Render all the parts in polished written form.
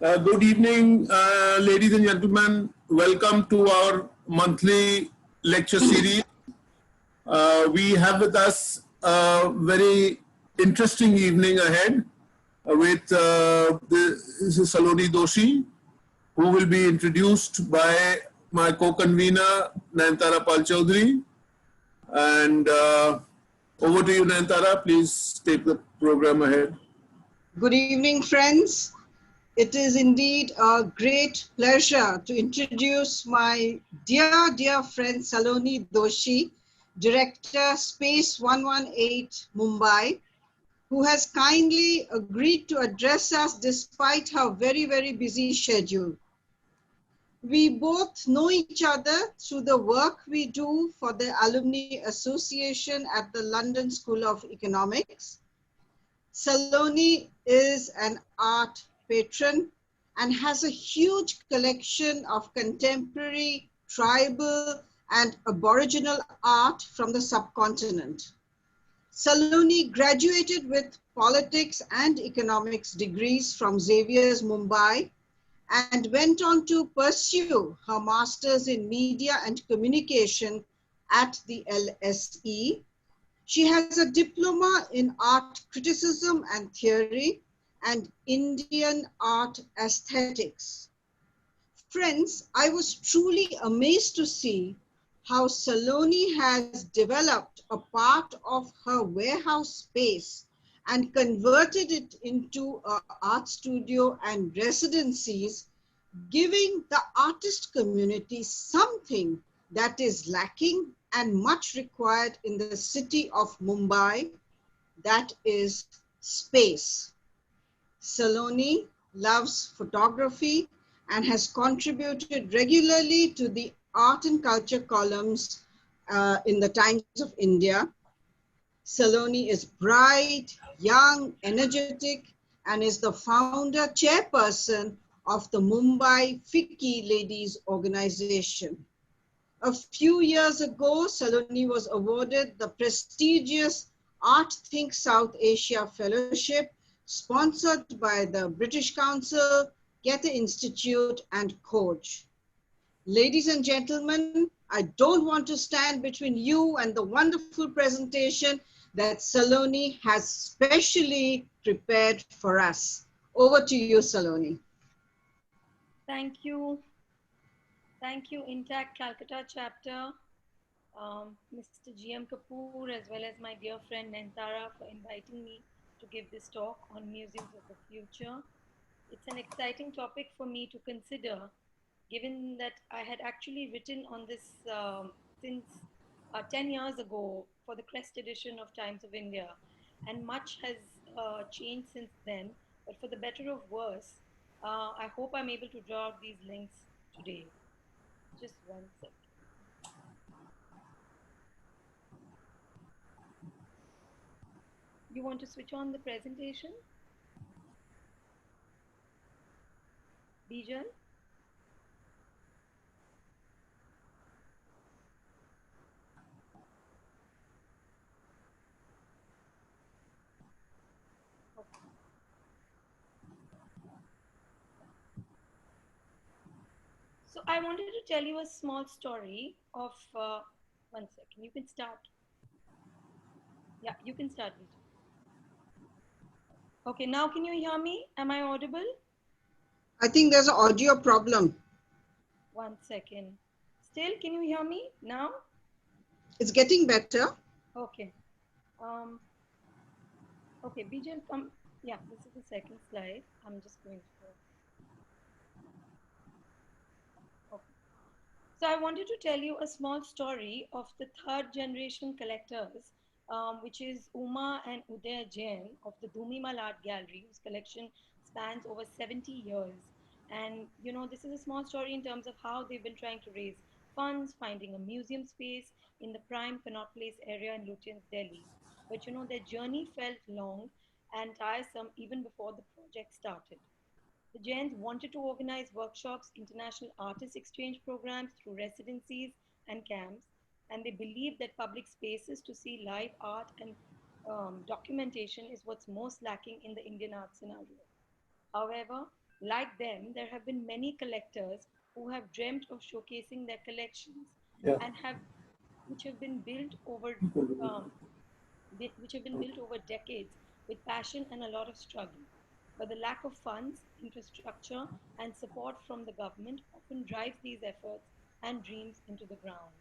Good evening, ladies and gentlemen. Welcome to our monthly lecture series. We have with us a very interesting evening ahead with this is Saloni Doshi, who will be introduced by my co-convener, Nayantara Pal Chaudhary. And over to you, Nayantara. Please take the program ahead. Good evening, friends. It is indeed a great pleasure to introduce my dear friend Saloni Doshi, Director Space 118 Mumbai, who has kindly agreed to address us despite her very busy schedule. We both know each other through the work we do for the Alumni Association at the London School of Economics. Saloni is an art patron and has a huge collection of contemporary, tribal, and aboriginal art from the subcontinent. Saloni graduated with politics and economics degrees from Xavier's Mumbai and went on to pursue her master's in media and communication at the LSE. She has a diploma in art criticism and theory and Indian art aesthetics. Friends, I was truly amazed to see how Saloni has developed a part of her warehouse space and converted it into an art studio and residencies, giving the artist community something that is lacking and much required in the city of Mumbai, that is space. Saloni loves photography and has contributed regularly to the art and culture columns in the Times of India. Saloni is bright, young, energetic, and is the founder chairperson of the Mumbai FICCI Ladies Organization. A few years ago, Saloni was awarded the prestigious Art Think South Asia Fellowship, sponsored by the British Council, Goethe Institute, and Coach. Ladies and gentlemen, I don't want to stand between you and the wonderful presentation that Saloni has specially prepared for us. Over to you, Saloni. Thank you. Thank you, Intact Calcutta chapter, Mr. G.M. Kapoor, as well as my dear friend Nayantara for inviting me to give this talk on museums of the future. It's an exciting topic for me to consider, given that I had actually written on this since 10 years ago for the Crest edition of Times of India, and much has changed since then, but for the better or worse, I hope I'm able to draw out these links today. Just one second. You want to switch on the presentation? Bijan? So I wanted to tell you a small story of, 1 second, you can start. Yeah, you can start. Okay, now can you hear me? Am I audible? I think there's an audio problem. 1 second. Still, can you hear me now? It's getting better. Okay. Okay, Bijan, come. Yeah, this is the second slide. I'm just going to. Okay. So I wanted to tell you a small story of the third generation collectors, which is Uma and Uday Jain of the Dhumimal Art Gallery, whose collection spans over 70 years. And, you know, this is a small story in terms of how they've been trying to raise funds, finding a museum space in the prime Connaught Place area in Lutyens, Delhi. But, you know, their journey felt long and tiresome even before the project started. The Jains wanted to organize workshops, international artist exchange programs through residencies and camps, and they believed that public spaces to see live art and documentation is what's most lacking in the Indian art scenario. However, Like them, there have been many collectors who have dreamt of showcasing their collections Yeah. and have which have been built over um, which have been built over decades with passion and a lot of struggle. But the lack of funds, infrastructure, and support from the government often drives these efforts and dreams into the ground.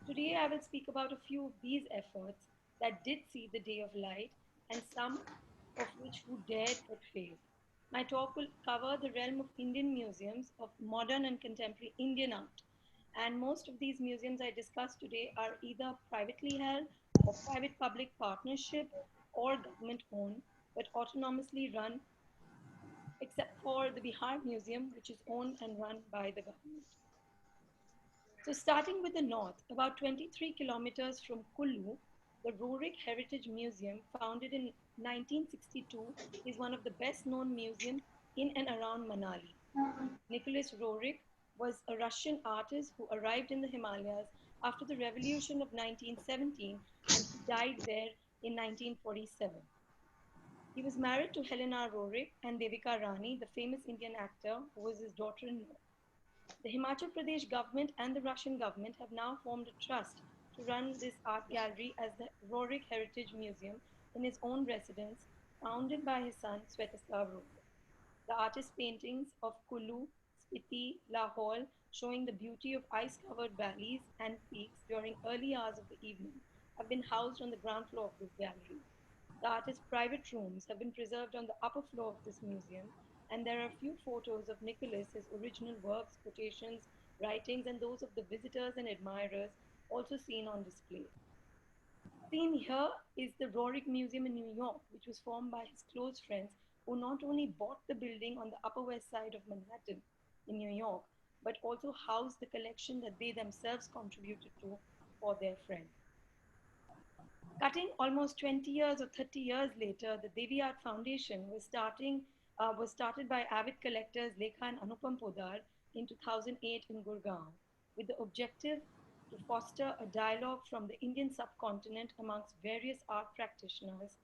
Today, I will speak about a few of these efforts that did see the day of light and some of which who dared but failed. My talk will cover the realm of Indian museums of modern and contemporary Indian art. And most of these museums I discussed today are either privately held or private public partnership or government owned, but autonomously run, except for the Bihar Museum, which is owned and run by the government. So, starting with the north, about 23 kilometers from Kullu, the Rorik Heritage Museum, founded in 1962, is one of the best known museums in and around Manali. Nicholas Roerich was a Russian artist who arrived in the Himalayas after the revolution of 1917 and he died there in 1947. He was married to Helena Roerich and Devika Rani, the famous Indian actor who was his daughter-in-law. The Himachal Pradesh government and the Russian government have now formed a trust to run this art gallery as the Roerich Heritage Museum in his own residence, founded by his son Svetoslav Roerich. The artist's paintings of Kullu, Spiti, Lahore, showing the beauty of ice-covered valleys and peaks during early hours of the evening, have been housed on the ground floor of this gallery. The artist's private rooms have been preserved on the upper floor of this museum, and there are a few photos of Nicholas, his original works, quotations, writings, and those of the visitors and admirers also seen on display. Seen here is the Roerich Museum in New York, which was formed by his close friends who not only bought the building on the Upper West Side of Manhattan in New York, but also housed the collection that they themselves contributed to for their friend. Cutting almost 20 years or 30 years later, the Devi Art Foundation was started by avid collectors Lekha and Anupam Podar in 2008 in Gurgaon, with the objective to foster a dialogue from the Indian subcontinent amongst various art practitioners,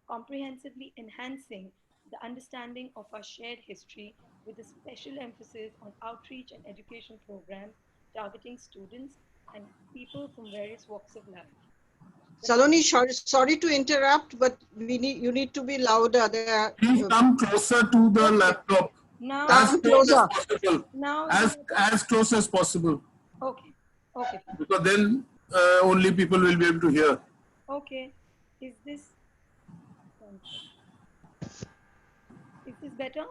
comprehensively enhancing the understanding of our shared history with a special emphasis on outreach and education programs targeting students and people from various walks of life. The Saloni, sorry to interrupt, but you need to be louder. There, Please come closer to the okay. laptop. Now, As come close as closer. possible. now, As close as possible. okay, okay, fine. Because then only people will be able to hear. Okay. Is this is this better?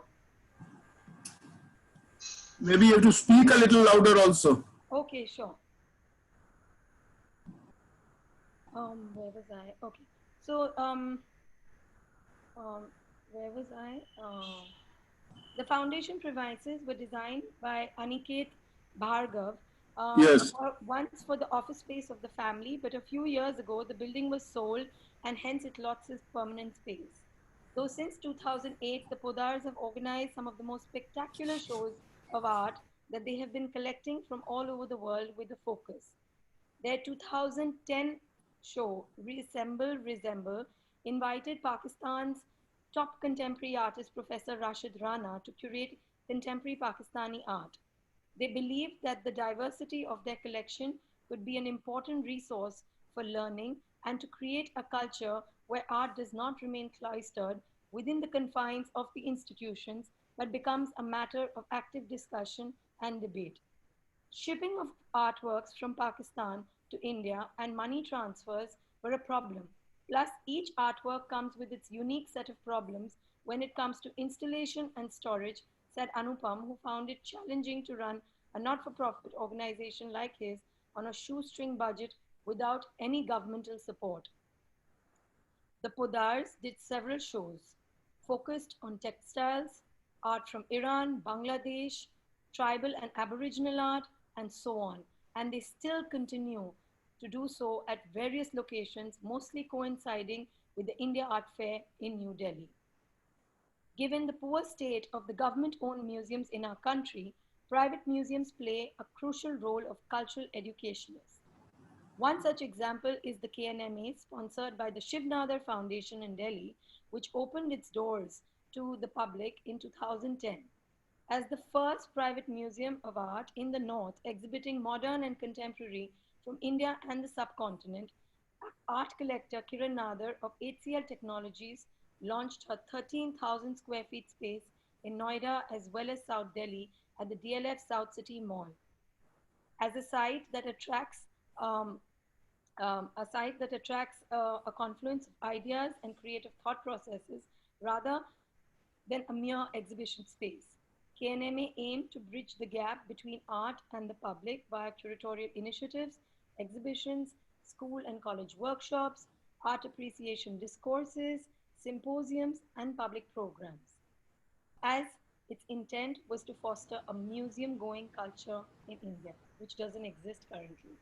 Maybe you have to speak a little louder also. Okay, sure. Where was I? Okay. So, where was I? The foundation premises were designed by Aniket Bhargav, Yes. once for the office space of the family, but a few years ago, the building was sold and hence it lost its permanent space. Though since 2008, the Podars have organized some of the most spectacular shows of art that they have been collecting from all over the world with a focus. Their 2010 show, Resemble, invited Pakistan's top contemporary artist, Professor Rashid Rana, to curate contemporary Pakistani art. They believed that the diversity of their collection could be an important resource for learning and to create a culture where art does not remain cloistered within the confines of the institutions but becomes a matter of active discussion and debate. Shipping of artworks from Pakistan to India and money transfers were a problem. Plus, each artwork comes with its unique set of problems when it comes to installation and storage, said Anupam, who found it challenging to run a not for profit organization like his on a shoestring budget without any governmental support. The Podars did several shows focused on textiles, art from Iran, Bangladesh, tribal and aboriginal art, and so on. And they still continue to do so at various locations, mostly coinciding with the India Art Fair in New Delhi. Given the poor state of the government-owned museums in our country, private museums play a crucial role of cultural educationists. One such example is the KNMA, sponsored by the Shiv Nadar Foundation in Delhi, which opened its doors to the public in 2010. as the first private museum of art in the North exhibiting modern and contemporary from India and the subcontinent. Art collector Kiran Nadar of HCL Technologies launched a 13,000 square feet space in Noida as well as South Delhi at the DLF South City Mall as um, a site that attracts a confluence of ideas and creative thought processes rather than a mere exhibition space. KNMA aimed to bridge the gap between art and the public via curatorial initiatives, exhibitions, school and college workshops, art appreciation discourses, symposiums, and public programs, as its intent was to foster a museum going culture in India, which doesn't exist currently.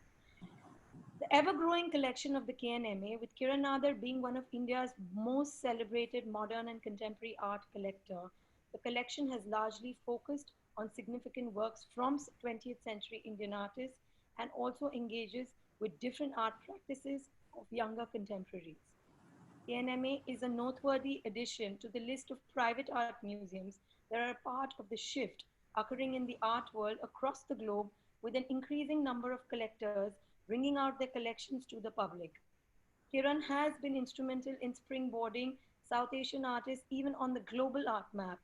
The ever growing collection of the KNMA, with Kiran Nadar being one of India's most celebrated modern and contemporary art collector, the collection has largely focused on significant works from 20th century Indian artists and also engages with different art practices of younger contemporaries. KNMA is a noteworthy addition to the list of private art museums that are a part of the shift occurring in the art world across the globe, with an increasing number of collectors bringing out their collections to the public. Kiran has been instrumental in springboarding South Asian artists even on the global art map.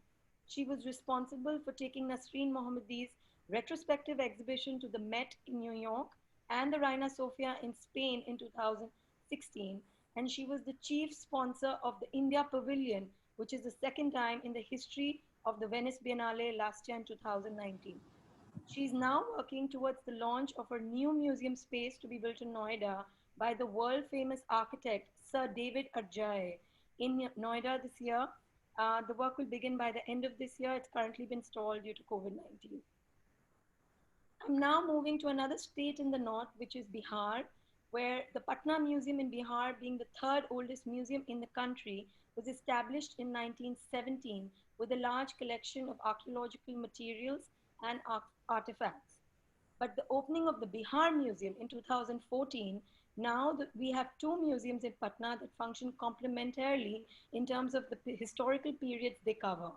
She was responsible for taking Nasreen Mohammadi's retrospective exhibition to the Met in New York and the Reina Sofia in Spain in 2016, and she was the chief sponsor of the India Pavilion, which is the second time in the history of the Venice Biennale last year in 2019. She is now working towards the launch of her new museum space to be built in Noida by the world famous architect Sir David Adjaye in Noida this year. The work will begin by the end of this year. It's currently been stalled due to COVID-19. I'm now moving to another state in the north, which is Bihar, where the Patna Museum in Bihar, being the third oldest museum in the country, was established in 1917 with a large collection of archaeological materials and artifacts. But the opening of the Bihar Museum in 2014, now that we have two museums in Patna that function complementarily in terms of the historical periods they cover.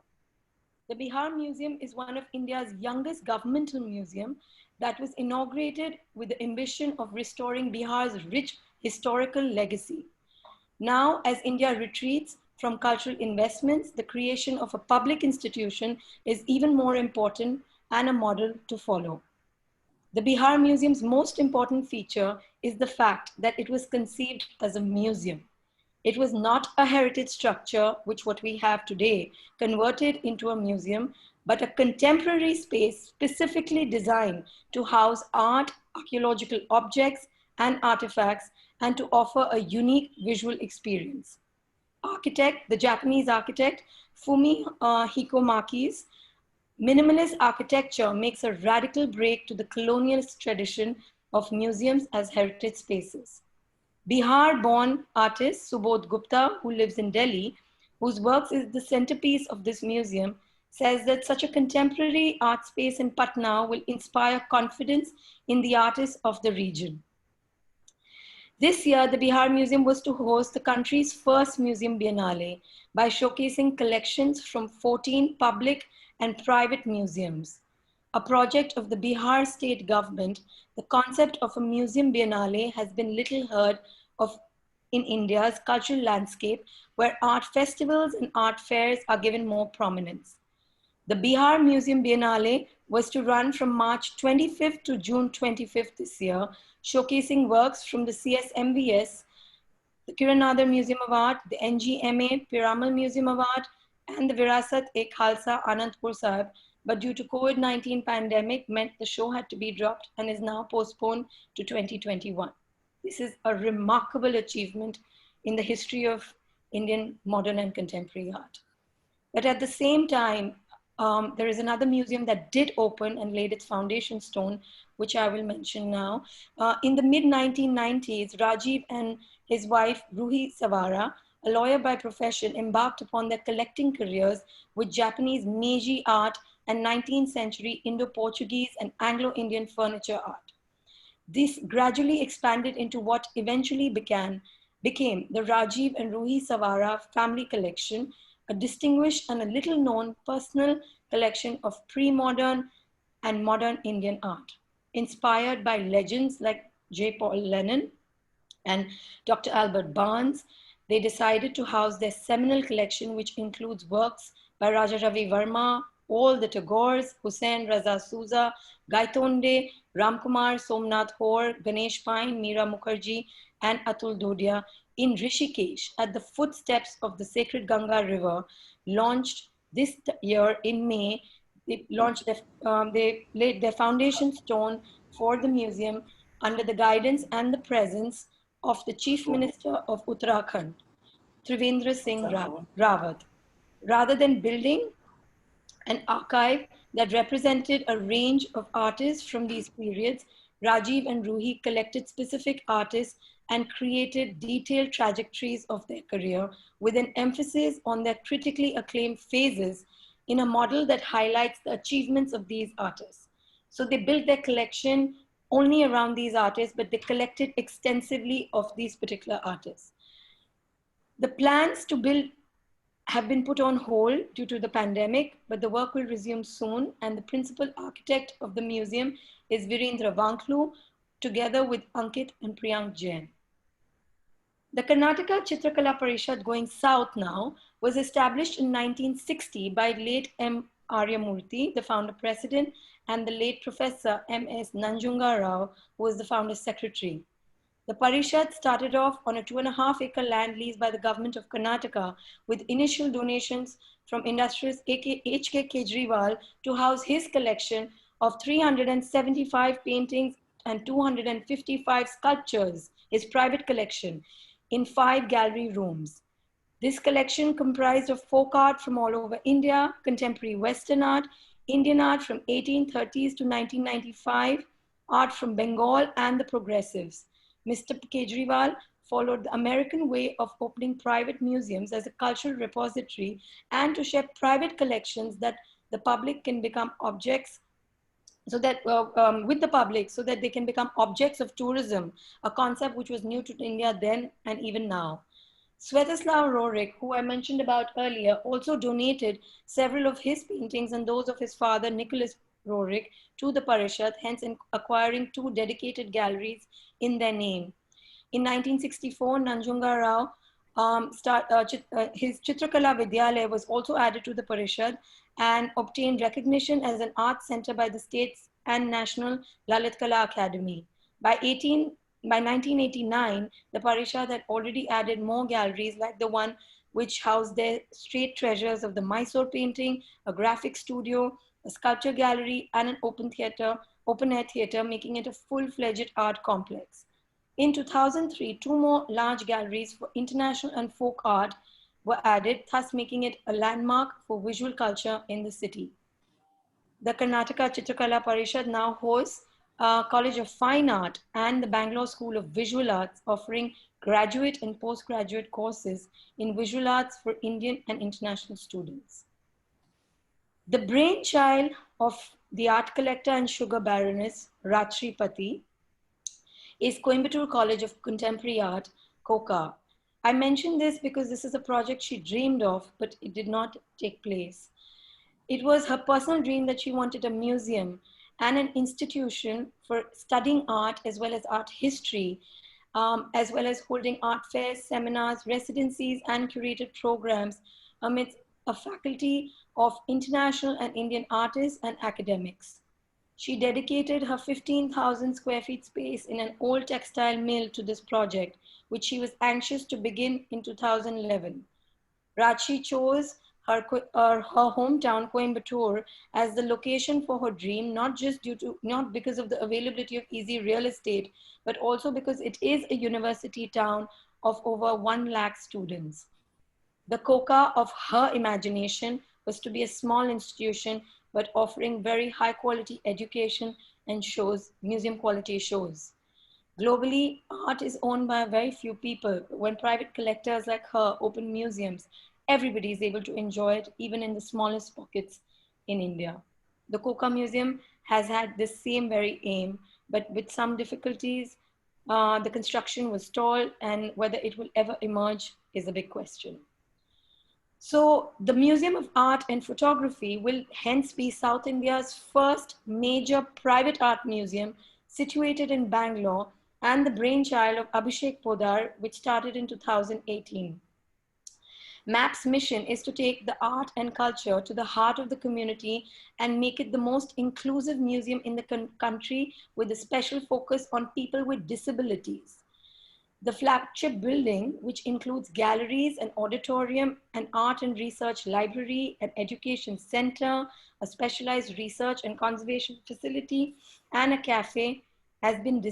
The Bihar Museum is one of India's youngest governmental museum that was inaugurated with the ambition of restoring Bihar's rich historical legacy. Now, as India retreats from cultural investments, the creation of a public institution is even more important and a model to follow. The Bihar Museum's most important feature is the fact that it was conceived as a museum. It was not a heritage structure, which what we have today, converted into a museum, but a contemporary space specifically designed to house art, archaeological objects, and artifacts, and to offer a unique visual experience. The Japanese architect, Fumi Hikomaki's minimalist architecture makes a radical break to the colonialist tradition of museums as heritage spaces. Bihar-born artist Subodh Gupta, who lives in Delhi, whose works is the centerpiece of this museum, says that such a contemporary art space in Patna will inspire confidence in the artists of the region. This year, the Bihar Museum was to host the country's first Museum Biennale by showcasing collections from 14 public and private museums. A project of the Bihar state government, the concept of a Museum Biennale has been little heard of in India's cultural landscape, where art festivals and art fairs are given more prominence. The Bihar Museum Biennale was to run from March 25th to June 25th this year, showcasing works from the CSMVS, the Kiran Nadar Museum of Art, the NGMA Piramal Museum of Art, and the Virasat-e-Khalsa Anandpur Sahib, but due to COVID-19 pandemic meant the show had to be dropped and is now postponed to 2021. This is a remarkable achievement in the history of Indian modern and contemporary art. But at the same time, there is another museum that did open and laid its foundation stone, which I will mention now. In the mid-1990s, Rajiv and his wife, Ruhi Savara, a lawyer by profession, embarked upon their collecting careers with Japanese Meiji art and 19th century Indo-Portuguese and Anglo-Indian furniture art. This gradually expanded into what eventually became the Rajiv and Ruhi Savara family collection, a distinguished and a little known personal collection of pre-modern and modern Indian art, inspired by legends like J. Paul Lennon and Dr. Albert Barnes. They decided to house their seminal collection, which includes works by Raja Ravi Verma, all the Tagores, Hussain Raza Souza, Gaitonde, Ramkumar, Somnath Hor, Ganesh Pine, Meera Mukherjee, and Atul Dodia in Rishikesh at the footsteps of the sacred Ganga River, launched this year in May. They laid their foundation stone for the museum under the guidance and the presence of the Chief Minister of Uttarakhand, Trivendra Singh Rawat. Rather than building an archive that represented a range of artists from these periods, Rajiv and Ruhi collected specific artists and created detailed trajectories of their career with an emphasis on their critically acclaimed phases in a model that highlights the achievements of these artists. So they built their collection only around these artists, but they collected extensively of these particular artists. The plans to build have been put on hold due to the pandemic, but the work will resume soon. And the principal architect of the museum is Virendra Vanklu, together with Ankit and Priyank Jain. The Karnataka Chitrakala Parishad, going south now, was established in 1960 by late M. Aryamurthy, the founder president, and the late Professor M.S. Nanjunga Rao, who was the founder secretary. The Parishad started off on a 2.5-acre land lease by the government of Karnataka with initial donations from industrialist H.K. Kejriwal to house his collection of 375 paintings and 255 sculptures, his private collection, in 5 gallery rooms. This collection comprised of folk art from all over India, contemporary Western art, Indian art from 1830s to 1995, art from Bengal and the progressives. Mr. Kejriwal followed the American way of opening private museums as a cultural repository and to share private collections that the public can become objects so that with the public so that they can become objects of tourism, a concept which was new to India then and even now. Svetoslav Roerich, who I mentioned about earlier, also donated several of his paintings and those of his father, Nicholas Roerich, to the Parishad, hence acquiring 2 dedicated galleries in their name. In 1964, Nanjunga Rao, his Chitrakala Vidyalaya was also added to the Parishad and obtained recognition as an art center by the state's and national Lalit Kala Academy. By 1989, the Parishad had already added more galleries like the one which housed their state treasures of the Mysore painting, a graphic studio, a sculpture gallery, and an open-air theater, making it a full-fledged art complex. In 2003, 2 more large galleries for international and folk art were added, thus making it a landmark for visual culture in the city. The Karnataka Chitrakala Parishad now hosts a College of Fine Art and the Bangalore School of Visual Arts, offering graduate and postgraduate courses in visual arts for Indian and international students. The brainchild of the art collector and sugar baroness, Rajshri Pati, is Coimbatore College of Contemporary Art, COCA. I mention this because this is a project she dreamed of, but it did not take place. It was her personal dream that she wanted a museum and an institution for studying art as well as art history, as well as holding art fairs, seminars, residencies, and curated programs amidst a faculty of international and Indian artists and academics. She dedicated her 15,000 square feet space in an old textile mill to this project, which she was anxious to begin in 2011. Rajshri chose her hometown, Coimbatore, as the location for her dream, not because of the availability of easy real estate, but also because it is a university town of over 1 lakh students. The COCA of her imagination was to be a small institution, but offering very high quality education and shows, museum quality shows. Globally, art is owned by very few people. When private collectors like her open museums, everybody is able to enjoy it, even in the smallest pockets in India. The COCA Museum has had the same very aim, but with some difficulties, the construction was stalled, and whether it will ever emerge is a big question. So the Museum of Art and Photography will hence be South India's first major private art museum situated in Bangalore and the brainchild of Abhishek Podar, which started in 2018. MAP's mission is to take the art and culture to the heart of the community and make it the most inclusive museum in the country with a special focus on people with disabilities. The flagship building, which includes galleries, an auditorium, an art and research library, an education center, a specialized research and conservation facility, and a cafe, has been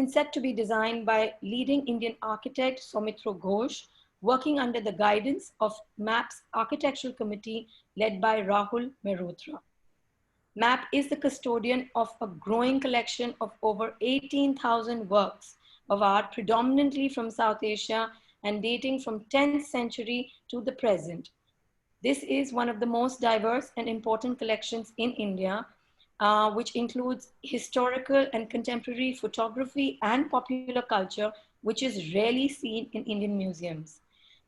set to be designed by leading Indian architect Soumitra Ghosh, working under the guidance of MAP's architectural committee led by Rahul Mehrotra. MAP is the custodian of a growing collection of over 18,000 works of art, predominantly from South Asia and dating from 10th century to the present. This is one of the most diverse and important collections in India, which includes historical and contemporary photography and popular culture, which is rarely seen in Indian museums.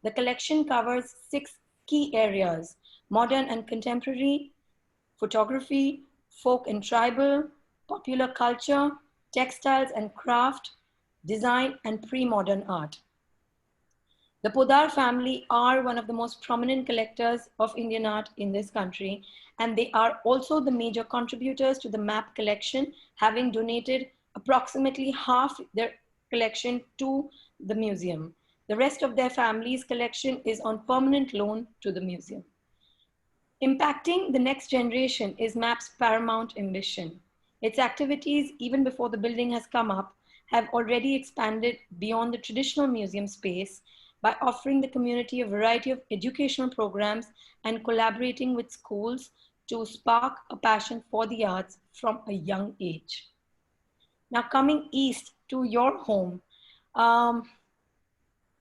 The collection covers 6 key areas: modern and contemporary, photography, folk and tribal, popular culture, textiles and craft, design, and pre-modern art. The Podar family are one of the most prominent collectors of Indian art in this country, and they are also the major contributors to the MAP collection, having donated approximately half their collection to the museum. The rest of their family's collection is on permanent loan to the museum. Impacting the next generation is MAP's paramount ambition. Its activities, even before the building has come up, have already expanded beyond the traditional museum space by offering the community a variety of educational programs and collaborating with schools to spark a passion for the arts from a young age. Now coming east to your home, Rakhi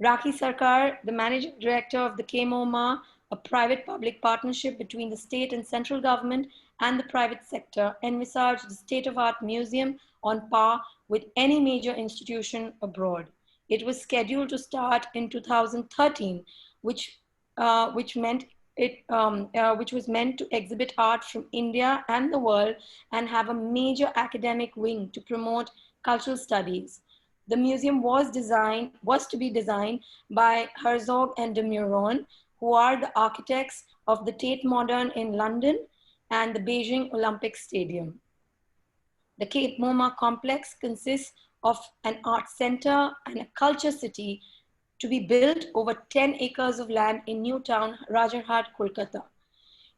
Sarkar, the managing director of the KMOMA, a private-public partnership between the state and central government and the private sector, envisaged the state-of-art museum on par with any major institution abroad. It was scheduled to start in 2013, which was meant to exhibit art from India and the world and have a major academic wing to promote cultural studies. The museum was to be designed by Herzog and de Meuron, who are the architects of the Tate Modern in London and the Beijing Olympic Stadium. The Cape MoMA complex consists of an art center and a culture city to be built over 10 acres of land in Newtown, Rajarhat, Kolkata.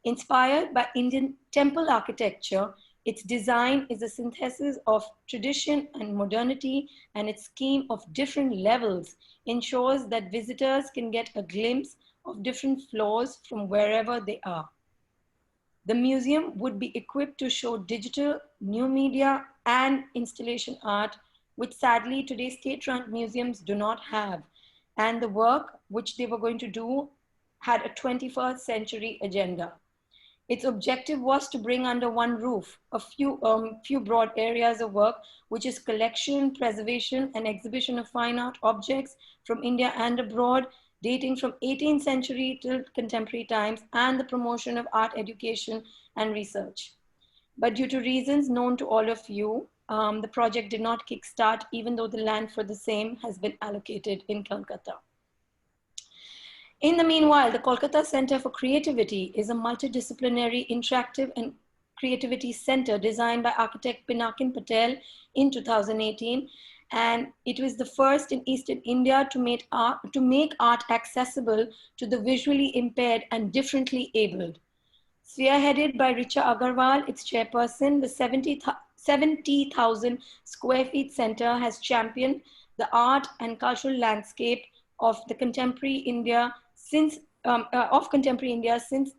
Inspired by Indian temple architecture, its design is a synthesis of tradition and modernity, and its scheme of different levels ensures that visitors can get a glimpse of different floors from wherever they are. The museum would be equipped to show digital, new media, and installation art, which sadly today's state-run museums do not have. And the work which they were going to do had a 21st century agenda. Its objective was to bring under one roof a few broad areas of work, which is collection, preservation, and exhibition of fine art objects from India and abroad, dating from 18th century till contemporary times, and the promotion of art education and research. But due to reasons known to all of you, the project did not kickstart, even though the land for the same has been allocated in Kolkata. In the meanwhile, the Kolkata Center for Creativity is a multidisciplinary, interactive and creativity center designed by architect Pinakin Patel in 2018. And it was the first in Eastern India to make art accessible to the visually impaired and differently abled. Spearheaded by Richa Agarwal, its chairperson, the 70,000 square feet center has championed the art and cultural landscape of the contemporary India since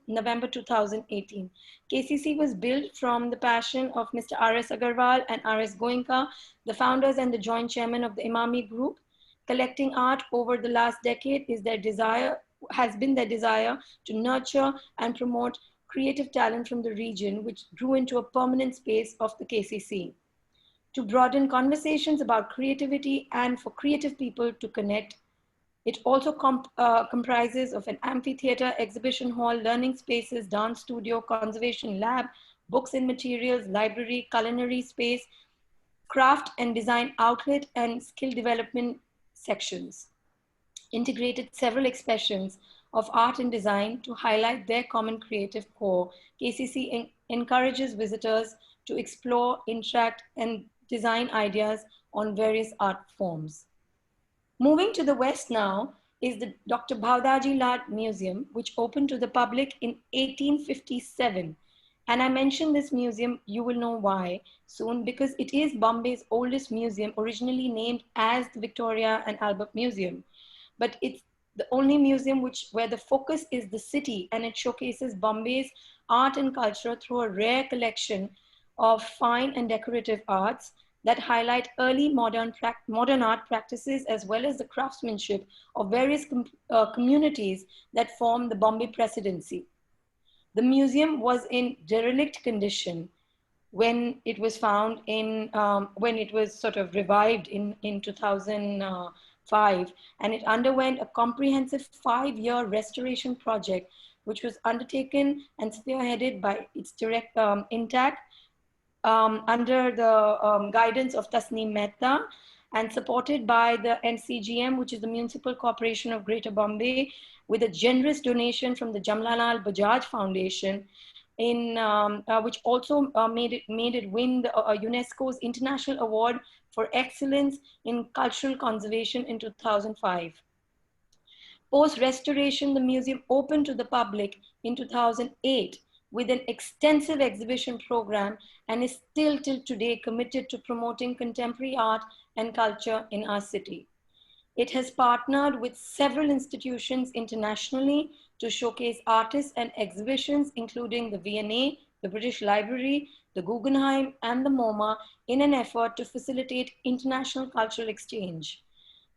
November 2018. KCC was built from the passion of Mr. R.S. Agarwal and R.S. Goenka, the founders and the joint chairman of the Imami Group. Collecting art over the last decade has been their desire to nurture and promote creative talent from the region, which grew into a permanent space of the KCC. To broaden conversations about creativity and for creative people to connect, It also comprises of an amphitheater, exhibition hall, learning spaces, dance studio, conservation lab, books and materials, library, culinary space, craft and design outlet, and skill development sections. Integrated several expressions of art and design to highlight their common creative core. KCC encourages visitors to explore, interact, and design ideas on various art forms. Moving to the west now is the Dr. Bhavdaji Lal Museum, which opened to the public in 1857. And I mention this museum, you will know why soon, because it is Bombay's oldest museum, originally named as the Victoria and Albert Museum. But it's the only museum where the focus is the city, and it showcases Bombay's art and culture through a rare collection of fine and decorative arts that highlight early modern art practices, as well as the craftsmanship of various communities that form the Bombay Presidency. The museum was in derelict condition when it was found when it was sort of revived in 2005, and it underwent a comprehensive 5-year restoration project, which was undertaken and spearheaded by its INTAC under the guidance of Tasneem Mehta, and supported by the MCGM, which is the Municipal Corporation of Greater Bombay, with a generous donation from the Jamnalal Bajaj Foundation, which also made it win the UNESCO's International Award for Excellence in Cultural Conservation in 2005. Post-restoration, the museum opened to the public in 2008 with an extensive exhibition program, and is still till today committed to promoting contemporary art and culture in our city. It has partnered with several institutions internationally to showcase artists and exhibitions, including the V&A, the British Library, the Guggenheim, and the MoMA, in an effort to facilitate international cultural exchange.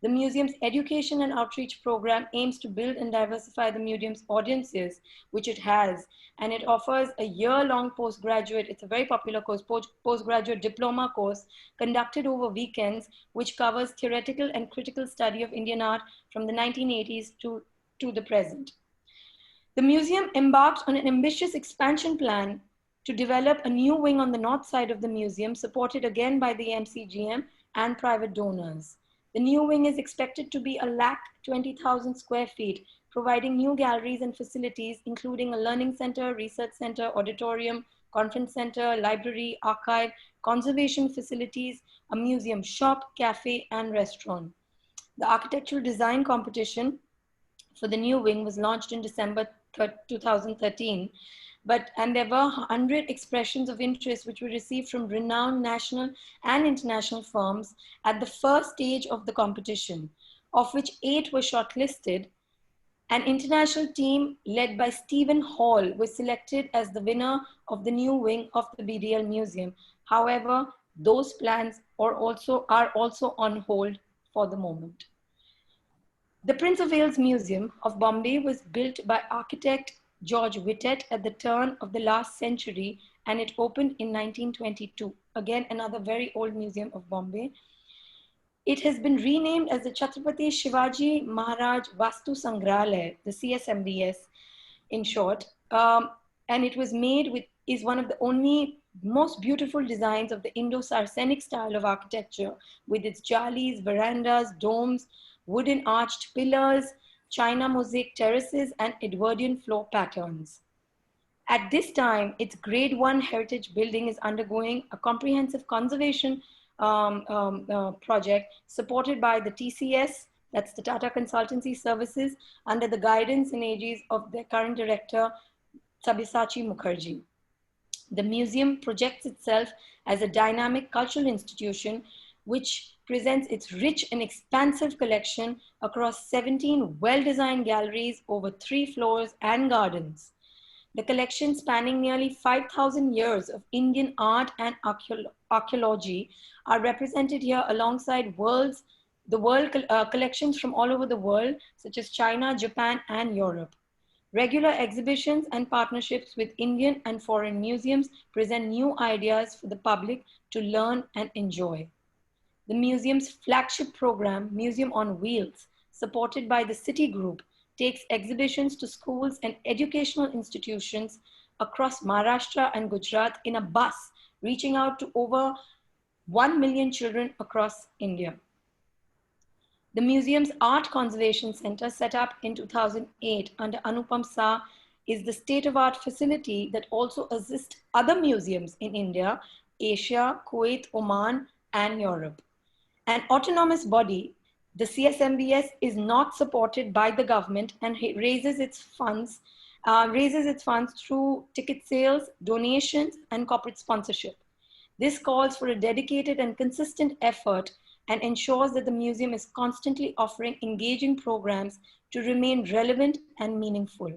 The museum's education and outreach program aims to build and diversify the museum's audiences, which it has, and it offers a year-long postgraduate, it's a very popular course, postgraduate diploma course conducted over weekends, which covers theoretical and critical study of Indian art from the 1980s to the present. The museum embarked on an ambitious expansion plan to develop a new wing on the north side of the museum, supported again by the MCGM and private donors. The new wing is expected to be 120,000 square feet, providing new galleries and facilities, including a learning center, research center, auditorium, conference center, library, archive, conservation facilities, a museum shop, cafe, and restaurant. The architectural design competition for the new wing was launched in December 2013. And there were 100 expressions of interest which were received from renowned national and international firms at the first stage of the competition, of which 8 were shortlisted. An international team led by Stephen Hall was selected as the winner of the new wing of the BDL Museum. However, those plans are also on hold for the moment. The Prince of Wales Museum of Bombay was built by architect George Whittet at the turn of the last century, and it opened in 1922. Again, another very old museum of Bombay. It has been renamed as the Chhatrapati Shivaji Maharaj Vastu Sangrahalaya, the CSMVS in short. And it was is one of the only most beautiful designs of the Indo-Saracenic style of architecture, with its jalis, verandas, domes, wooden arched pillars, China mosaic terraces, and Edwardian floor patterns. At this time, its Grade 1 heritage building is undergoing a comprehensive conservation project supported by the TCS, that's the Tata Consultancy Services, under the guidance and aegis of their current director, Sabyasachi Mukherjee. The museum projects itself as a dynamic cultural institution which presents its rich and expansive collection across 17 well-designed galleries over 3 floors and gardens. The collection, spanning nearly 5,000 years of Indian art and archaeology, are represented here alongside collections from all over the world, such as China, Japan, and Europe. Regular exhibitions and partnerships with Indian and foreign museums present new ideas for the public to learn and enjoy. The museum's flagship program, Museum on Wheels, supported by the City Group, takes exhibitions to schools and educational institutions across Maharashtra and Gujarat in a bus, reaching out to over 1 million children across India. The museum's Art Conservation Center, set up in 2008 under Anupam Saha, is the state-of-art facility that also assists other museums in India, Asia, Kuwait, Oman, and Europe. An autonomous body, the CSMBS is not supported by the government and raises its funds through ticket sales, donations, and corporate sponsorship. This calls for a dedicated and consistent effort and ensures that the museum is constantly offering engaging programs to remain relevant and meaningful.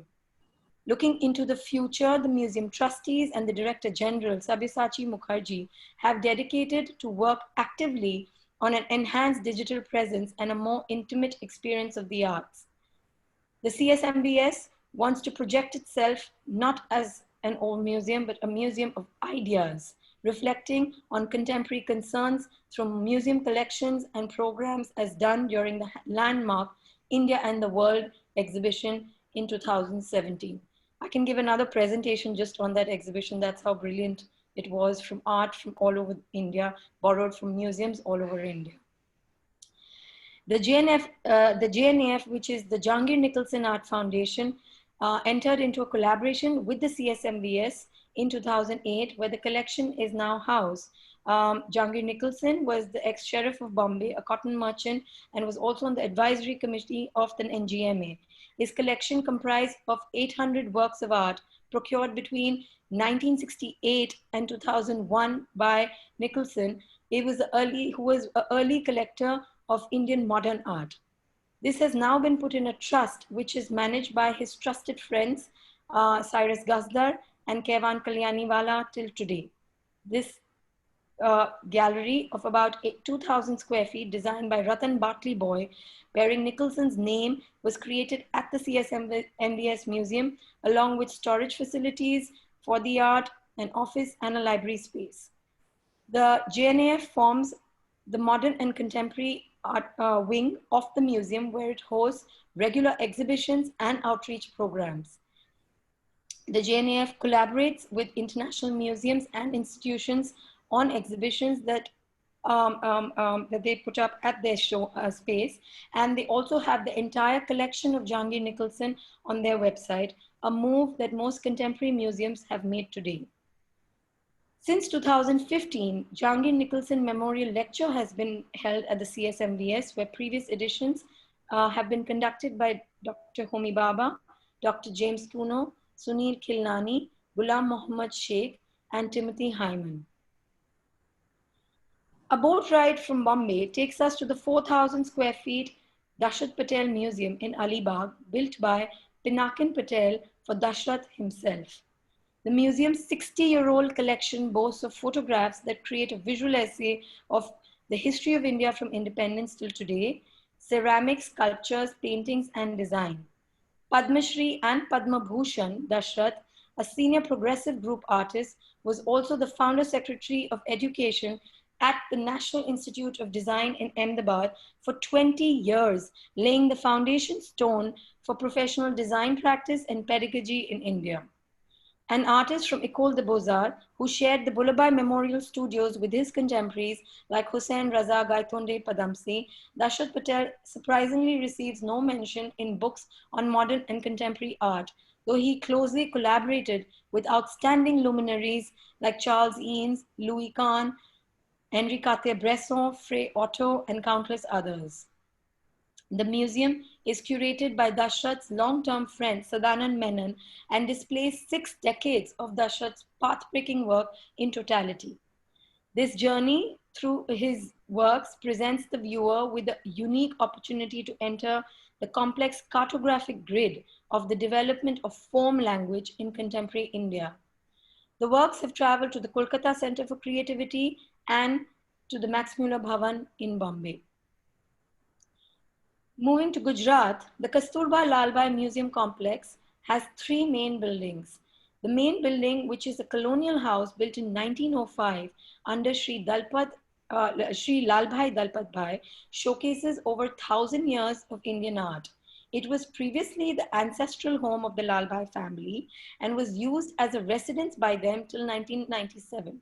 Looking into the future, the museum trustees and the Director General, Sabyasachi Mukherjee, have dedicated to work actively on an enhanced digital presence and a more intimate experience of the arts. The CSMBS wants to project itself not as an old museum, but a museum of ideas, reflecting on contemporary concerns through museum collections and programs as done during the landmark India and the World exhibition in 2017. I can give another presentation just on that exhibition. That's how brilliant it was, from art from all over India, borrowed from museums all over India. The JNAF, which is the Jahangir Nicholson Art Foundation, entered into a collaboration with the CSMBS in 2008, where the collection is now housed. Jahangir Nicholson was the ex-sheriff of Bombay, a cotton merchant, and was also on the advisory committee of the NGMA. His collection comprised of 800 works of art procured between 1968 and 2001 by Nicholson. Who was an early collector of Indian modern art. This has now been put in a trust, which is managed by his trusted friends, Cyrus Gasdar and Kevan Kalyaniwala till today. This gallery of about 2,000 square feet, designed by Ratan Bartley Boy, bearing Nicholson's name, was created at the CSMBS Museum, along with storage facilities for the art, an office, and a library space. The JNAF forms the modern and contemporary art wing of the museum, where it hosts regular exhibitions and outreach programs. The JNAF collaborates with international museums and institutions on exhibitions that they put up at their show space. And they also have the entire collection of Jahangir Nicholson on their website, a move that most contemporary museums have made today. Since 2015, Jahangir Nicholson Memorial Lecture has been held at the CSMBS, where previous editions have been conducted by Dr. Homi Bhabha, Dr. James Kuno, Sunil Khilnani, Ghulam Mohammad Sheikh, and Timothy Hyman. A boat ride from Bombay takes us to the 4,000 square feet Dashrath Patel Museum in Alibag, built by Pinakin Patel for Dashrath himself. The museum's 60-year-old collection boasts of photographs that create a visual essay of the history of India from independence till today, ceramics, sculptures, paintings, and design. Padma Shri and Padma Bhushan Dashrath, a senior progressive group artist, was also the founder secretary of education at the National Institute of Design in Ahmedabad for 20 years, laying the foundation stone for professional design practice and pedagogy in India. An artist from Ecole de Beaux-Arts who shared the Bulabai Memorial Studios with his contemporaries like Hussain Raza Gaitonde Padamsee, Dashrath Patel surprisingly receives no mention in books on modern and contemporary art, though he closely collaborated with outstanding luminaries like Charles Eanes, Louis Kahn, Henri Cartier-Bresson, Frei Otto, and countless others. The museum is curated by Dashrath's long-term friend Sadanand Menon and displays 6 decades of Dashrath's path-breaking work in totality. This journey through his works presents the viewer with a unique opportunity to enter the complex cartographic grid of the development of form language in contemporary India. The works have traveled to the Kolkata Center for Creativity and to the Max Muller Bhavan in Bombay. Moving to Gujarat, the Kasturba Lalbhai Museum Complex has 3 main buildings. The main building, which is a colonial house built in 1905 under Sri Dalpat Sri Lalbhai Dalpat Bhai, showcases over 1,000 years of Indian art. It was previously the ancestral home of the Lalbhai family and was used as a residence by them till 1997.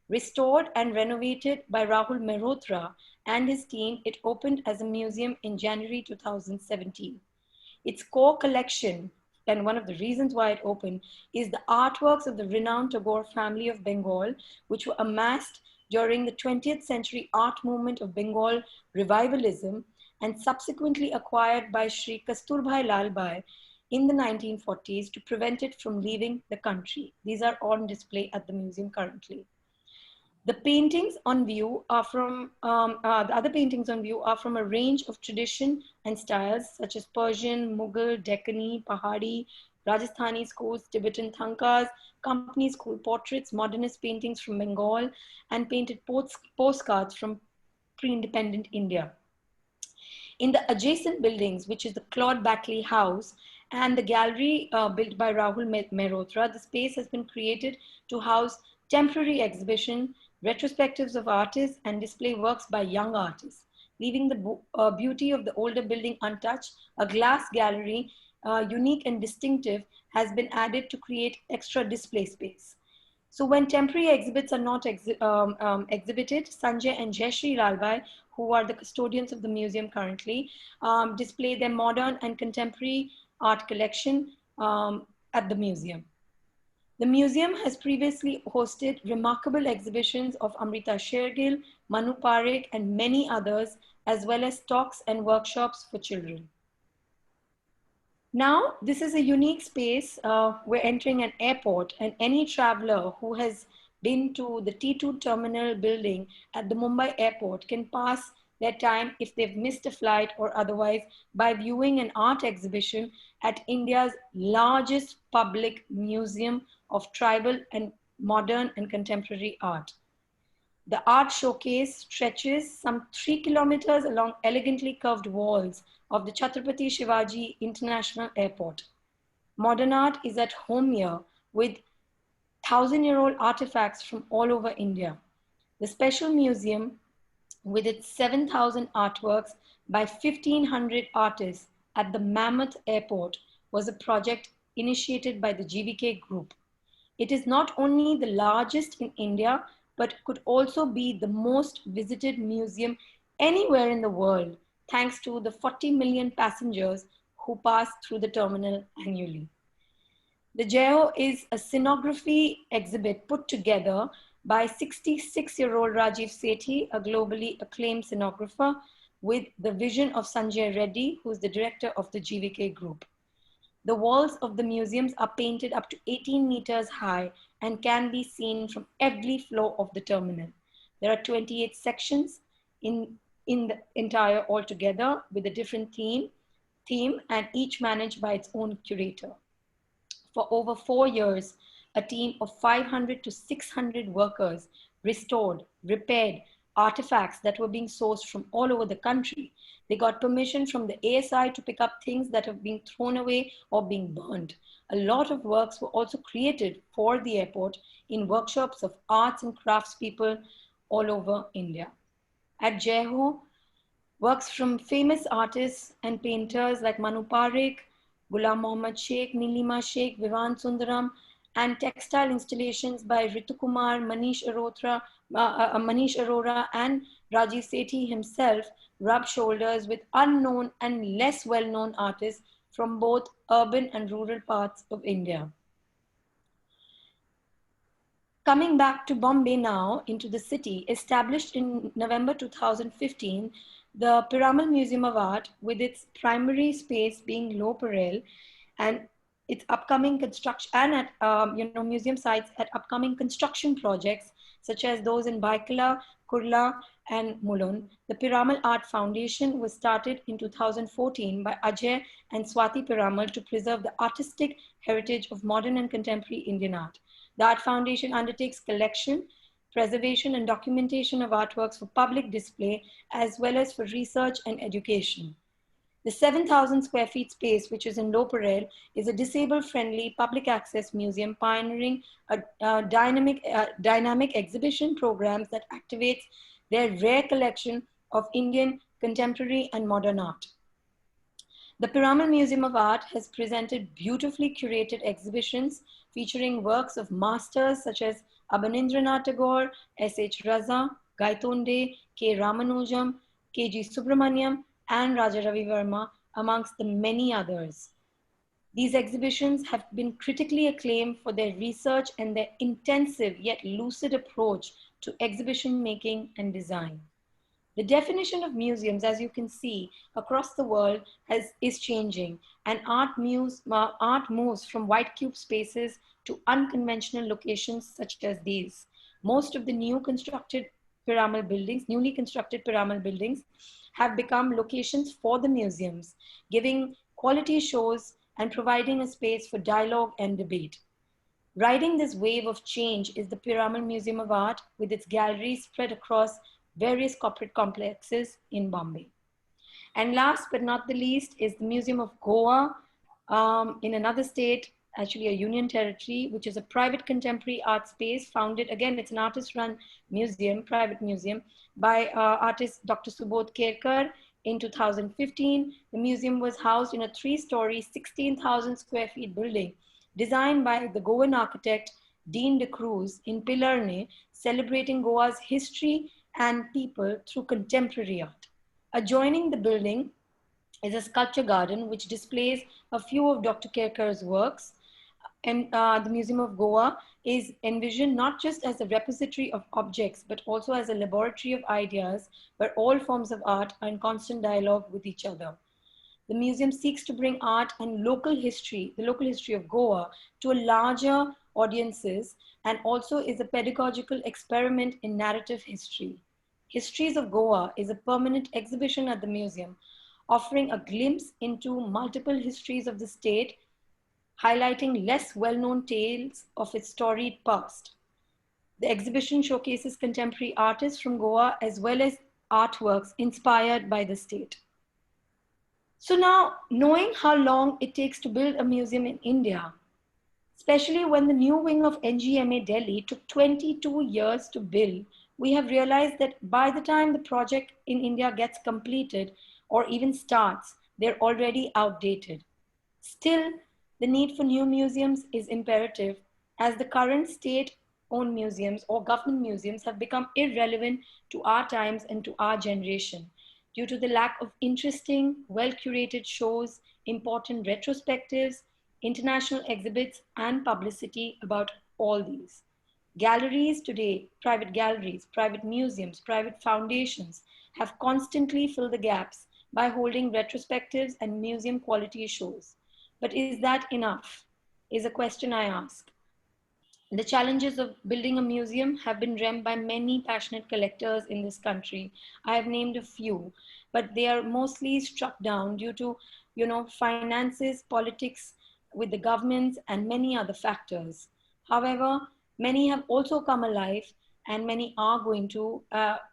Restored and renovated by Rahul Mehrotra and his team, it opened as a museum in January 2017. Its core collection, and one of the reasons why it opened, is the artworks of the renowned Tagore family of Bengal, which were amassed during the 20th century art movement of Bengal revivalism and subsequently acquired by Sri Kasturbhai Lalbhai in the 1940s to prevent it from leaving the country. These are on display at the museum currently. The paintings on view are from, the other paintings on view are from a range of tradition and styles such as Persian, Mughal, Deccani, Pahadi, Rajasthani schools, Tibetan Thankas, company school portraits, modernist paintings from Bengal, and painted postcards from pre-independent India. In the adjacent buildings, which is the Claude Backley House and the gallery built by Rahul Mehrotra, the space has been created to house temporary exhibition, retrospectives of artists, and display works by young artists. Leaving the beauty of the older building untouched, a glass gallery, unique and distinctive, has been added to create extra display space. So when temporary exhibits are not exhibited, Sanjay and Jayashree Lalbhai, who are the custodians of the museum currently, display their modern and contemporary art collection at the museum. The museum has previously hosted remarkable exhibitions of Amrita Shergill, Manu Parekh, and many others, as well as talks and workshops for children. Now, this is a unique space. We're entering an airport, and any traveler who has been to the T2 terminal building at the Mumbai airport can pass their time if they've missed a flight or otherwise by viewing an art exhibition at India's largest public museum of tribal and modern and contemporary art. The art showcase stretches some 3 kilometers along elegantly curved walls of the Chhatrapati Shivaji International Airport. Modern art is at home here with 1,000-year-old artifacts from all over India. The special museum, with its 7,000 artworks by 1,500 artists at the Mammoth Airport, was a project initiated by the GVK Group. It is not only the largest in India, but could also be the most visited museum anywhere in the world, thanks to the 40 million passengers who pass through the terminal annually. The Geo is a scenography exhibit put together by 66-year-old Rajiv Sethi, a globally acclaimed scenographer, with the vision of Sanjay Reddy, who is the director of the GVK Group. The walls of the museums are painted up to 18 meters high and can be seen from every floor of the terminal. There are 28 sections in the entire altogether with a different theme and each managed by its own curator. For over 4 years, a team of 500 to 600 workers restored, repaired artifacts that were being sourced from all over the country. They got permission from the ASI to pick up things that have been thrown away or being burned. A lot of works were also created for the airport in workshops of arts and craftspeople all over India. At Jaiho, works from famous artists and painters like Manu Parekh, Ghulam Mohammad Sheikh, Nilima Sheikh, Vivan Sundaram, and textile installations by Ritu Kumar, Manish Arora, and Rajiv Sethi himself rub shoulders with unknown and less well-known artists from both urban and rural parts of India. Coming back to Bombay now, into the city, established in November 2015, the Piramal Museum of Art, with its primary space being Low Parel and its upcoming construction, and at museum sites at upcoming construction projects such as those in Baikala, Kurla, and Mulund. The Piramal Art Foundation was started in 2014 by Ajay and Swati Piramal to preserve the artistic heritage of modern and contemporary Indian art. The Art Foundation undertakes collection, preservation, and documentation of artworks for public display, as well as for research and education. The 7,000 square feet space, which is in Low Parel, is a disabled-friendly public access museum pioneering a dynamic exhibition programs that activates their rare collection of Indian contemporary and modern art. The Piramal Museum of Art has presented beautifully curated exhibitions featuring works of masters such as Abanindranath Tagore, S.H. Raza, Gaitonde, K. Ramanujam, K.G. Subramaniam, and Raja Ravi Verma, amongst the many others. These exhibitions have been critically acclaimed for their research and their intensive yet lucid approach to exhibition making and design. The definition of museums, as you can see, across the world is changing, and art moves from white cube spaces to unconventional locations such as these. Most of the newly constructed Piramal buildings have become locations for the museums, giving quality shows and providing a space for dialogue and debate. Riding this wave of change is the Piramal Museum of Art, with its galleries spread across various corporate complexes in Bombay. And last but not the least is the Museum of Goa in another state, actually a union territory, which is a private contemporary art space founded, again, it's an artist-run museum, private museum, by artist Dr. Subodh Kerkar in 2015. The museum was housed in a 3-story, 16,000 square feet building designed by the Goan architect Dean de Cruz in Pillarne, celebrating Goa's history and people through contemporary art. Adjoining the building is a sculpture garden which displays a few of Dr. Kerkar's works. And the Museum of Goa is envisioned not just as a repository of objects, but also as a laboratory of ideas where all forms of art are in constant dialogue with each other. The museum seeks to bring art and local history, the local history of Goa, to a larger audiences, and also is a pedagogical experiment in narrative history. Histories of Goa is a permanent exhibition at the museum, offering a glimpse into multiple histories of the state, highlighting less well-known tales of its storied past. The exhibition showcases contemporary artists from Goa as well as artworks inspired by the state. So now, knowing how long it takes to build a museum in India, especially when the new wing of NGMA Delhi took 22 years to build, we have realized that by the time the project in India gets completed or even starts, they're already outdated. Still, the need for new museums is imperative, as the current state-owned museums or government museums have become irrelevant to our times and to our generation, due to the lack of interesting, well-curated shows, important retrospectives, international exhibits, and publicity about all these. Galleries today, private museums, private foundations have constantly filled the gaps by holding retrospectives and museum quality shows. But is that enough? Is a question I ask. The challenges of building a museum have been remembered by many passionate collectors in this country. I have named a few, but they are mostly struck down due to, finances, politics with the governments, and many other factors. However, many have also come alive, and many are going to,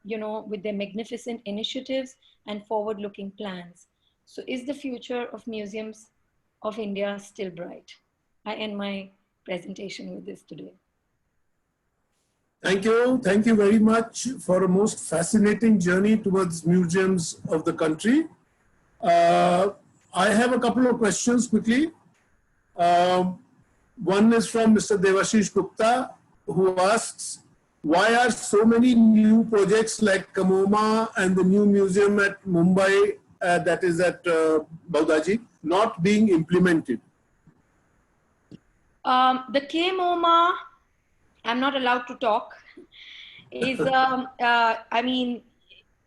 with their magnificent initiatives and forward-looking plans. So is the future of museums of India still bright? I end my presentation with this today. Thank you. Thank you very much for a most fascinating journey towards museums of the country. I have a couple of questions quickly. One is from Mr. Devashish Gupta, who asks, why are so many new projects like Kamoma and the new museum at Mumbai, that is at Baudaji, not being implemented? The KMOMA, I'm not allowed to talk, is,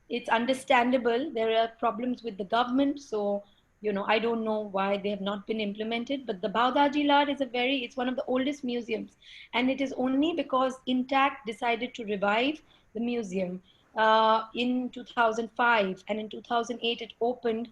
it's understandable. There are problems with the government. So, I don't know why they have not been implemented, but the Baudaji Lad is it's one of the oldest museums. And it is only because Intact decided to revive the museum in 2005, and in 2008 it opened.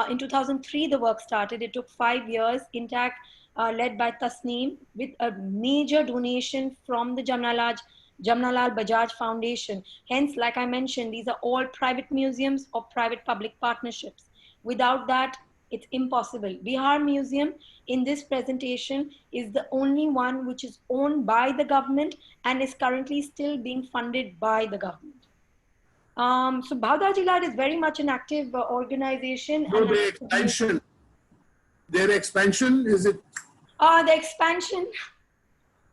In 2003 the work started. It took 5 years. Intact, led by Tasneem, with a major donation from the Jamnalal Bajaj Foundation. Hence, like I mentioned, these are all private museums or private-public partnerships. Without that, it's impossible. Bihar Museum in this presentation is the only one which is owned by the government and is currently still being funded by the government. So Bhavda Jilat is very much an active organization. No, And their expansion, is it? the expansion,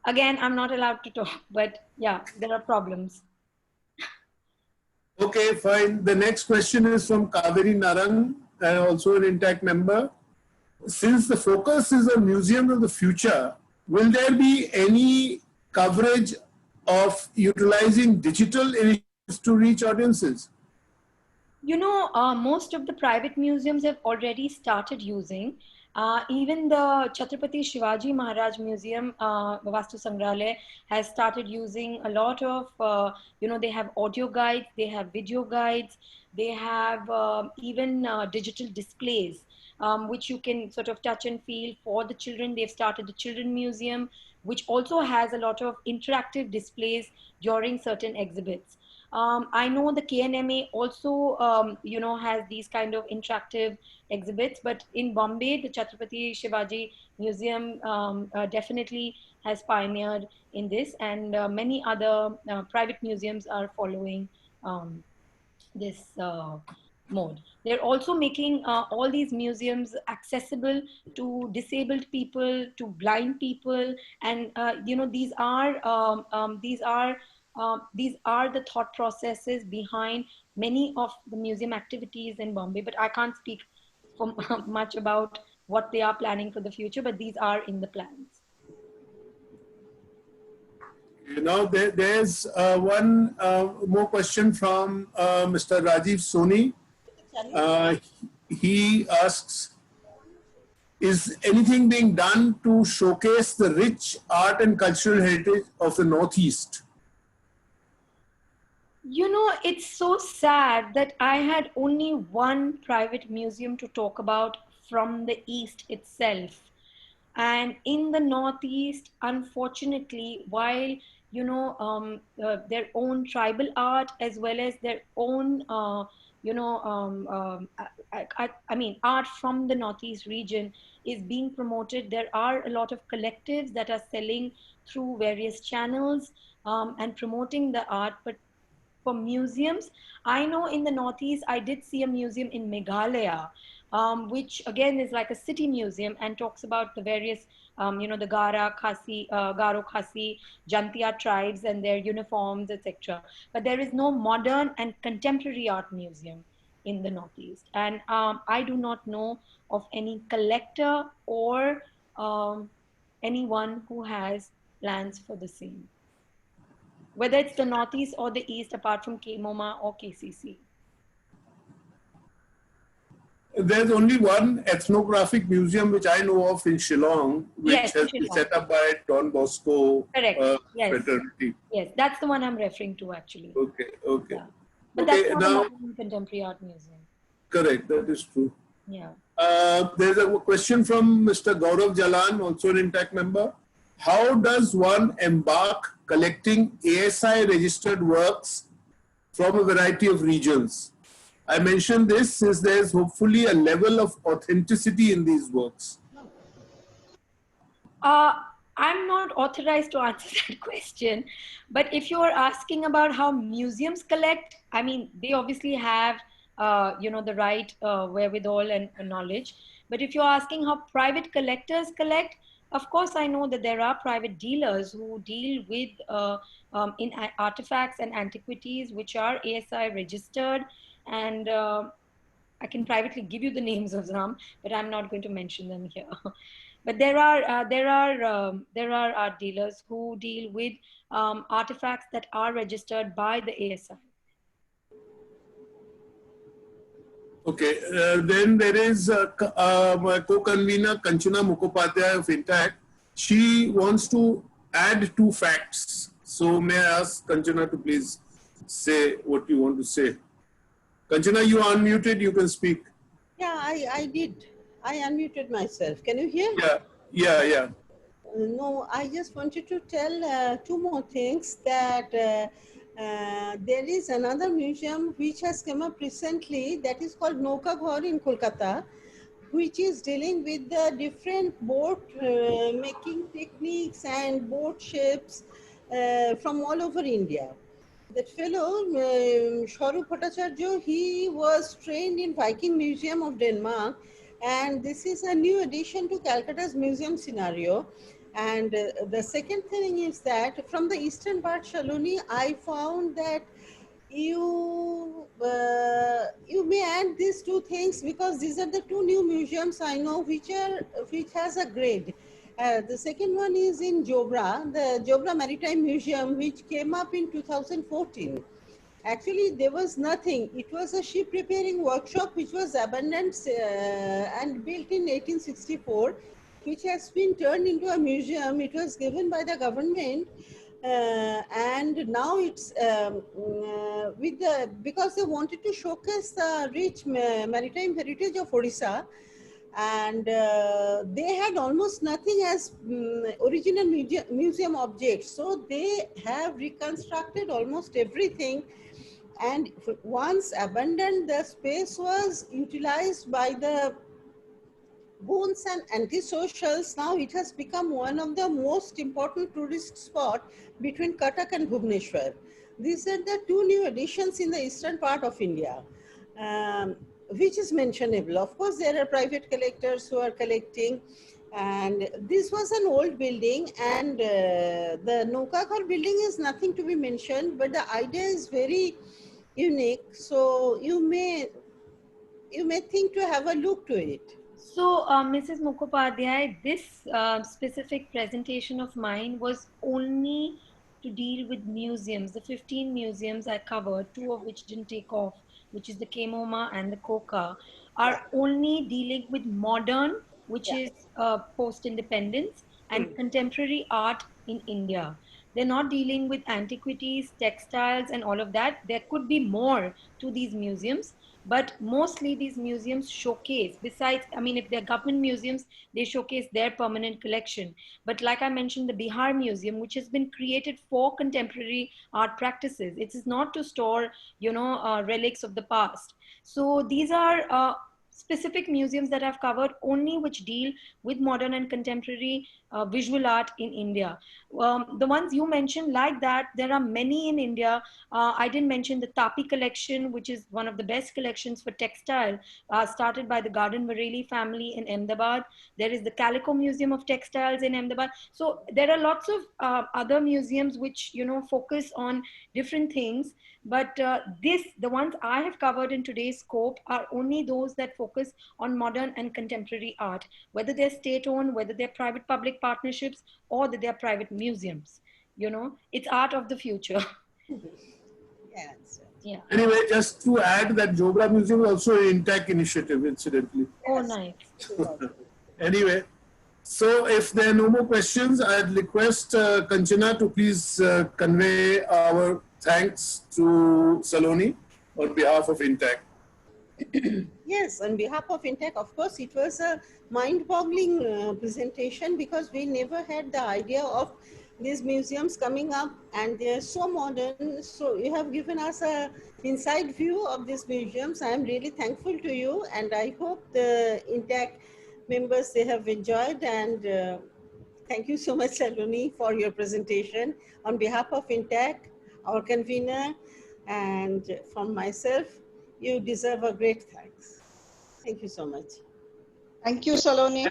again, I'm not allowed to talk, but yeah, there are problems. Okay, fine. The next question is from Kaveri Narang, also an intact member. Since the focus is a museum of the future, will there be any coverage of utilizing digital initiatives to reach audiences? You know, most of the private museums have already started using. Even the Chhatrapati Shivaji Maharaj Museum, Vastu Sangrahalaya, has started using a lot of, they have audio guides, they have video guides, they have even digital displays, which you can sort of touch and feel for the children. They've started the Children Museum, which also has a lot of interactive displays during certain exhibits. I know the KNMA also, has these kind of interactive exhibits, but in Bombay, the Chhatrapati Shivaji Museum definitely has pioneered in this, and many other private museums are following this mode. They're also making all these museums accessible to disabled people, to blind people, and these are the thought processes behind many of the museum activities in Bombay. But I can't speak for much about what they are planning for the future, but these are in the plans. Now, there's one more question from Mr. Rajiv Soni. He asks, is anything being done to showcase the rich art and cultural heritage of the Northeast? You know, it's so sad that I had only one private museum to talk about from the East itself. And in the Northeast, unfortunately, while their own tribal art as well as their own, art from the Northeast region is being promoted, there are a lot of collectives that are selling through various channels and promoting the art. But for museums, I know in the Northeast, I did see a museum in Meghalaya, which again is like a city museum and talks about the various, the Garo, Khasi, Jantia tribes and their uniforms, etc. But there is no modern and contemporary art museum in the Northeast. And I do not know of any collector or anyone who has plans for the same, whether it's the Northeast or the East, apart from KMOMA or KCC. There's only one ethnographic museum which I know of in Shillong, which has been set up by Don Bosco fraternity. Yes, that's the one I'm referring to actually. Okay. Yeah. But that's not a contemporary art museum. Correct, that is true. Yeah. There's a question from Mr. Gaurav Jalan, also an intact member. How does one embark collecting ASI registered works from a variety of regions? I mention this since there's hopefully a level of authenticity in these works. I'm not authorized to answer that question, but if you're asking about how museums collect, I mean, they obviously have, the right wherewithal and knowledge. But if you're asking how private collectors collect, of course, I know that there are private dealers who deal with in artifacts and antiquities, which are ASI registered. And I can privately give you the names of some, but I'm not going to mention them here. But there are art dealers who deal with artifacts that are registered by the ASI. Okay, then there is my co-convener Kanchana Mukhopadhyay of INTACT. She wants to add 2 facts. So may I ask Kanchana to please say what you want to say. Kanchana, you are unmuted, you can speak. Yeah, I did. I unmuted myself. Can you hear? Yeah. No, I just wanted to tell 2 more things, that there is another museum which has come up recently that is called Nauka Ghar in Kolkata, which is dealing with the different boat making techniques and boat shapes from all over India. that fellow, Sharu Bhattacharya, he was trained in Viking Museum of Denmark, and this is a new addition to Calcutta's museum scenario. And the second thing is that from the eastern part, Shaloni, I found that you may add these two things because these are the two new museums I know which has a grade. The second one is in Jobra, the Jobra Maritime Museum, which came up in 2014. Actually, there was nothing. It was a ship repairing workshop which was abandoned and built in 1864, which has been turned into a museum. It was given by the government. And now it's because they wanted to showcase the rich maritime heritage of Odisha, and they had almost nothing as original museum objects. So they have reconstructed almost everything, and once abandoned, the space was utilized by the boons and antisocials. Now it has become one of the most important tourist spots between Cuttack and Bhubaneswar. These are the two new additions in the eastern part of India, which is mentionable. Of course, there are private collectors who are collecting, and this was an old building, and the Nokaghar building is nothing to be mentioned, but the idea is very unique. So you may think to have a look to it. So, Mrs. Mukhopadhyay, this specific presentation of mine was only to deal with museums. The 15 museums I covered, 2 of which didn't take off, which is the Kemoma and the Koka, are only dealing with modern, which is post-independence, and contemporary art in India. They're not dealing with antiquities, textiles, and all of that. There could be more to these museums, but mostly these museums showcase, besides, I mean, if they're government museums, they showcase their permanent collection. But like I mentioned, the Bihar Museum, which has been created for contemporary art practices, it is not to store, relics of the past. So these are specific museums that I've covered, only which deal with modern and contemporary visual art in India. The ones you mentioned like that, there are many in India. I didn't mention the Tapi collection, which is one of the best collections for textile, started by the Garden Vareli family in Ahmedabad. There is the Calico Museum of Textiles in Ahmedabad. So there are lots of other museums which, focus on different things. But the ones I have covered in today's scope are only those that focus on modern and contemporary art, whether they're state-owned, whether they're private-public partnerships, or that they're private museums. It's art of the future. Yes. Yeah. Anyway, just to add that Jobra Museum is also an INTAC initiative, incidentally. Oh, nice. Anyway, so if there are no more questions, I'd request Kanchana to please convey our thanks to Saloni on behalf of INTAC. Yes, on behalf of INTAC, of course, it was a mind-boggling presentation because we never had the idea of these museums coming up, and they're so modern. So you have given us an inside view of these museums. I am really thankful to you, and I hope the INTAC members, they have enjoyed, and thank you so much, Saloni, for your presentation. On behalf of INTAC, our convener, and from myself, you deserve a great thanks. Thank you so much. Thank you, Saloni.